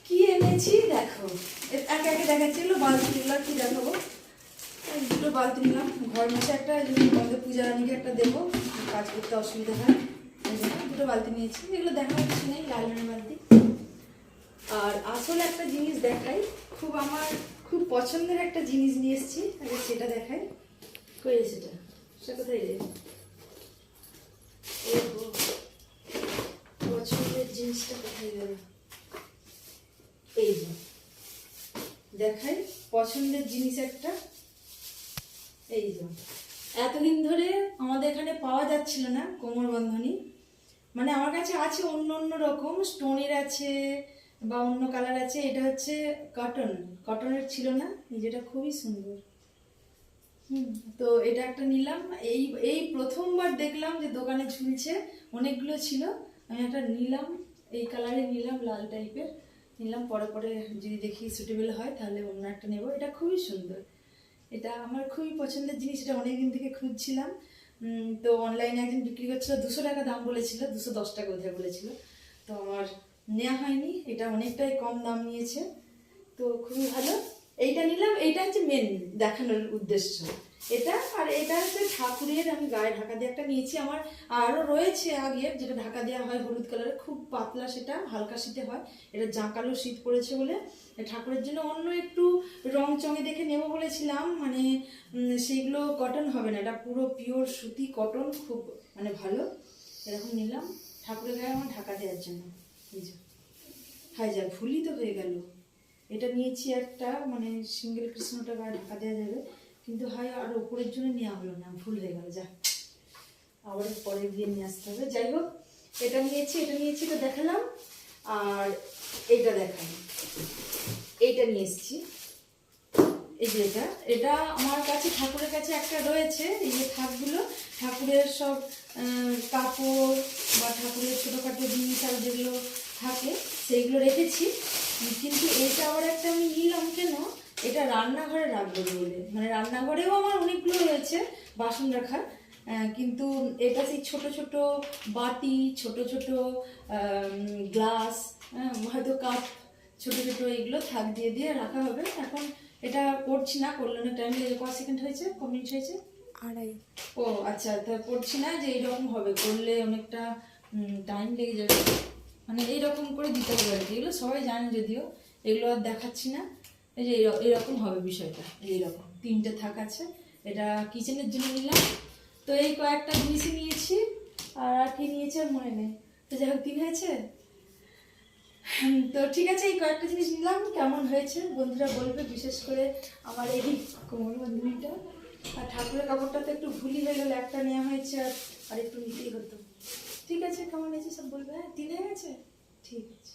কি এনেছি দেখো, একে একে দেখাচ্ছি। এগুলো বালতিগুলো কি দেখাবো, দুটো বালতি নিলাম। ঘর মাসে একটা, আমাদের পূজা রানীকে একটা দেবো, কাজ করতে অসুবিধা হয়, এই জন্য দুটো বালতি নিয়েছি। এগুলো দেখানোর কিছু নেই, লাল রঙের বালতি। আর আসলে একটা জিনিস দেখাই, আমার খুব পছন্দের একটা জিনিস নিয়ে এসেছি, আগে সেটা দেখাই। কই সেটা, সেটা কোথায় রে? পছন্দের জিনিসটা কোথায় গেল? এই যে দেখাই পছন্দের জিনিস একটা। এই যে এতদিন ধরে আমাদের এখানে পাওয়া যাচ্ছিল না কোমর বন্ধনী, মানে আমার কাছে আছে অন্য অন্য রকম স্টোনের আছে বা অন্য কালার আছে। এটা হচ্ছে কটনের ছিল না, যেটা খুবই সুন্দর। তো এটা একটা নিলাম। এই এই প্রথমবার দেখলাম যে দোকানে ঝুলছে, অনেকগুলো ছিল, আমি একটা নিলাম, এই কালারে নিলাম, লাল টাইপের নিলাম। পরে পরে যদি দেখি সুটেবল হয় তাহলে অন্য একটা নেব। এটা খুবই সুন্দর, এটা আমার খুবই পছন্দের জিনিস। এটা অনেকদিন থেকে খুঁজছিলাম। তো অনলাইনে একজন বিক্রি করছিল, 200 টাকা দাম বলেছিল, 210 টাকা কোথায় বলেছিল। তো আমার নেওয়া হয়নি, এটা অনেকটাই কম দাম নিয়েছে, তো খুবই ভালো। এইটা নিলাম, এইটা হচ্ছে মেন দেখানোর উদ্দেশ্য এটা। আর এটা হচ্ছে ঠাকুরের, আমি গায়ে ঢাকা দিয়ে একটা নিয়েছি। আমার আরও রয়েছে আগে, যেটা ঢাকা দেওয়া হয় হলুদ কালারের, খুব পাতলা, সেটা হালকা শীতে হয়। এটা জাঁকালো শীত পড়েছে বলে ঠাকুরের জন্য অন্য একটু রং চঙে দেখে নেব বলেছিলাম, মানে সেইগুলো কটন হবে না, এটা পুরো পিওর সুতি কটন, খুব মানে ভালো। এরকম নিলাম ঠাকুরের গায়ে আমার ঢাকা দেওয়ার জন্য। এই যে হাই যা ভুলই তো হয়ে গেল, এটা নিয়েছি একটা, মানে সিঙ্গেল কৃষ্ণটা গায়ে ঢাকা দেওয়া যাবে, কিন্তু হাই আর ওপরের জন্য নেওয়া হলো না, ভুল হয়ে গেল। যা আবার পরে গিয়ে নিয়ে আসতে হবে। যাই হোক, এটা নিয়েছি তো দেখালাম। আর এইটা দেখালাম, এইটা নিয়ে এসেছি। এই যে এটা আমার কাছে ঠাকুরের কাছে একটা রয়েছে, এই যে থাকগুলো ঠাকুরের সব কাপড় বা ঠাকুরের ছোটোখাটো জিনিস আর যেগুলো থাকে সেইগুলো রেখেছি। কিন্তু এটা আবার একটা আমি নিলাম কেন, এটা রান্নাঘরে রাখবো বলে, মানে রান্নাঘরেও আমার অনেকগুলো রয়েছে বাসন রাখার, কিন্তু এটা সেই ছোট ছোট বাটি, ছোট ছোট গ্লাস, হয়তো কাপ, ছোট ছোট এগুলো থাক দিয়ে দিয়ে রাখা হবে। এখন এটা করছি না, করলে না টাইম লেগে, কত সেকেন্ড হয়েছে, কত মিনিট হয়েছে? 2.5। ও আচ্ছা, তা করছি না যে এইরকম হবে, করলে অনেকটা টাইম লেগে যাবে, মানে এইরকম করে দিতে হবে আর কি। এগুলো সবাই জানে যদিও, এগুলো আর দেখাচ্ছি না। এই যে এইরকম হবে বিষয়টা, এইরকম 3টে থাক আছে। এটা কিচেনের জন্য নিলাম। তো এই কয়েকটা জিনিসই নিয়েছি, আর কি নিয়েছে আর মনে নেই। তো যাই হোক 3 হয়েছে। তো ঠিক আছে, এই কয়েকটা জিনিস নিলাম। কেমন হয়েছে বন্ধুরা বলবে, বিশেষ করে আমার এই কোমর বন্ধনীটা আর ঠাকুরের কাপড়টা তো একটু ভুলি হয়ে গেল, একটা নেওয়া হয়েছে আর একটু নিতেই হতো। ঠিক আছে, কেমন হয়েছে সব বলবে। হ্যাঁ 3 হয়ে গেছে, ঠিক আছে।